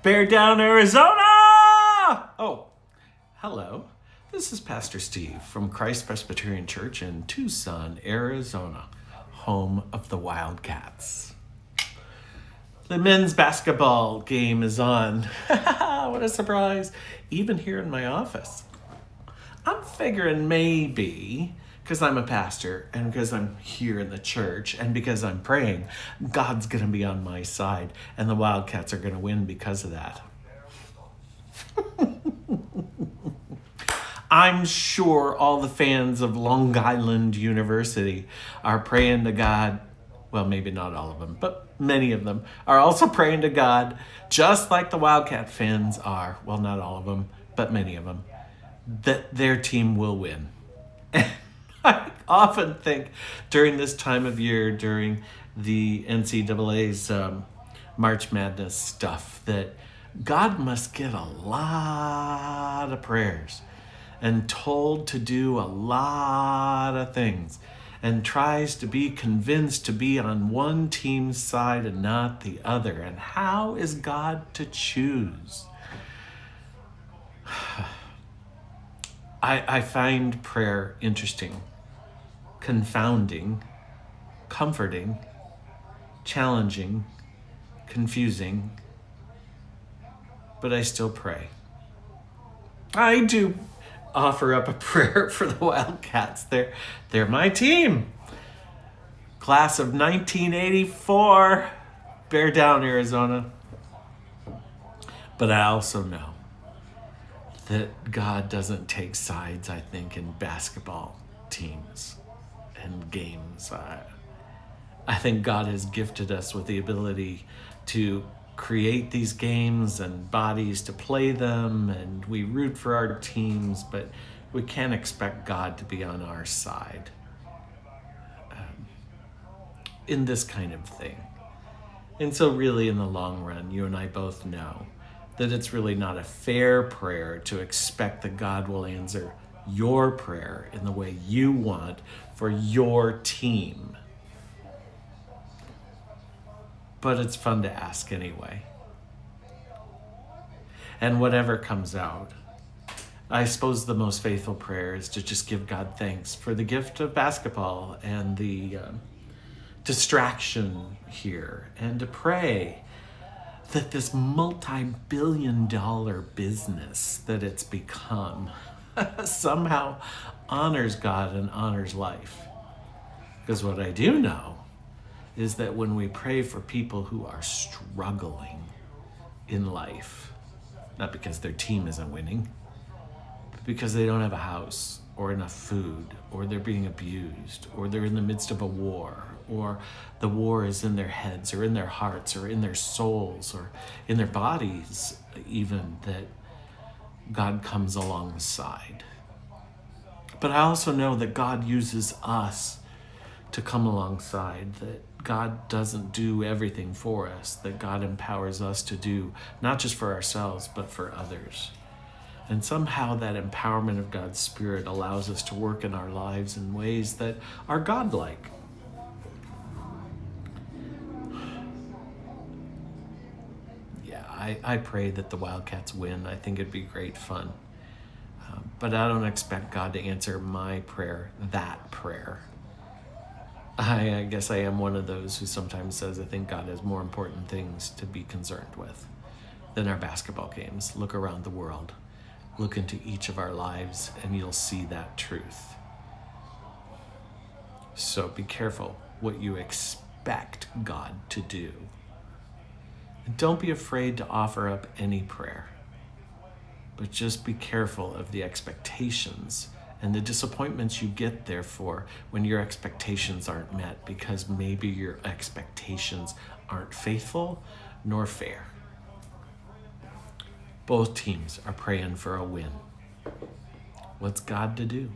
Bear Down, Arizona! Oh, hello. This is Pastor Steve from Christ Presbyterian Church in Tucson, Arizona, home of the Wildcats. The men's basketball game is on. What a surprise. Even here in my office. I'm figuring maybe, because I'm a pastor and because I'm here in the church and because I'm praying, God's going to be on my side and the Wildcats are going to win because of that. I'm sure all the fans of Long Island University are praying to God. Well, maybe not all of them, but many of them are also praying to God, just like the Wildcat fans are. Well, not all of them, but many of them, that their team will win. And I often think during this time of year, during the NCAA's March Madness stuff, that God must get a lot of prayers and told to do a lot of things and tries to be convinced to be on one team's side and not the other. And how is God to choose? I find prayer interesting, confounding, comforting, challenging, confusing, but I still pray. I do offer up a prayer for the Wildcats. They're my team. Class of 1984, Bear Down, Arizona. But I also know that God doesn't take sides, I think, in basketball teams and games. I think God has gifted us with the ability to create these games and bodies to play them, and we root for our teams, but we can't expect God to be on our side in this kind of thing. And so really in the long run, you and I both know that it's really not a fair prayer to expect that God will answer your prayer in the way you want for your team. But it's fun to ask anyway. And whatever comes out, I suppose the most faithful prayer is to just give God thanks for the gift of basketball and the distraction here, and to pray that this multi-billion-dollar business that it's become somehow honors God and honors life. Because what I do know is that when we pray for people who are struggling in life, not because their team isn't winning, but because they don't have a house or enough food, or they're being abused, or they're in the midst of a war, or the war is in their heads or in their hearts or in their souls or in their bodies even, that God comes alongside. But I also know that God uses us to come alongside, that God doesn't do everything for us, that God empowers us to do, not just for ourselves, but for others. And somehow that empowerment of God's Spirit allows us to work in our lives in ways that are godlike. Yeah, I pray that the Wildcats win. I think it'd be great fun. But I don't expect God to answer my prayer, that prayer. I guess I am one of those who sometimes says I think God has more important things to be concerned with than our basketball games. Look around the world. Look into each of our lives and you'll see that truth. So be careful what you expect God to do. And don't be afraid to offer up any prayer. But just be careful of the expectations and the disappointments you get, therefore, when your expectations aren't met, because maybe your expectations aren't faithful nor fair. Both teams are praying for a win. What's God to do?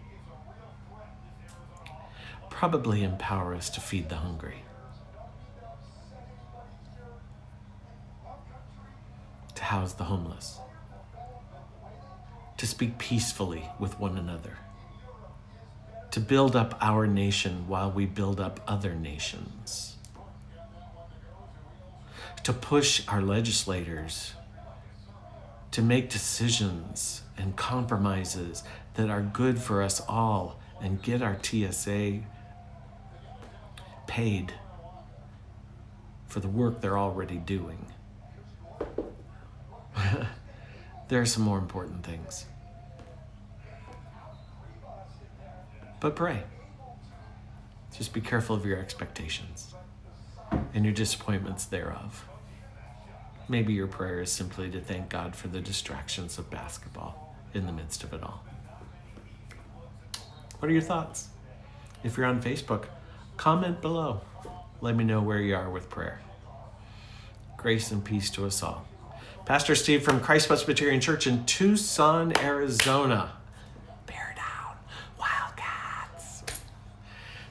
Probably empower us to feed the hungry, to house the homeless, to speak peacefully with one another, to build up our nation while we build up other nations, to push our legislators to make decisions and compromises that are good for us all and get our TSA paid for the work they're already doing. There are some more important things. But pray. Just be careful of your expectations and your disappointments thereof. Maybe your prayer is simply to thank God for the distractions of basketball in the midst of it all. What are your thoughts? If you're on Facebook, comment below. Let me know where you are with prayer. Grace and peace to us all. Pastor Steve from Christ Presbyterian Church in Tucson, Arizona. Bear down, Wildcats.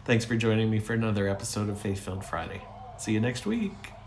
Thanks for joining me for another episode of Faith Filled Friday. See you next week.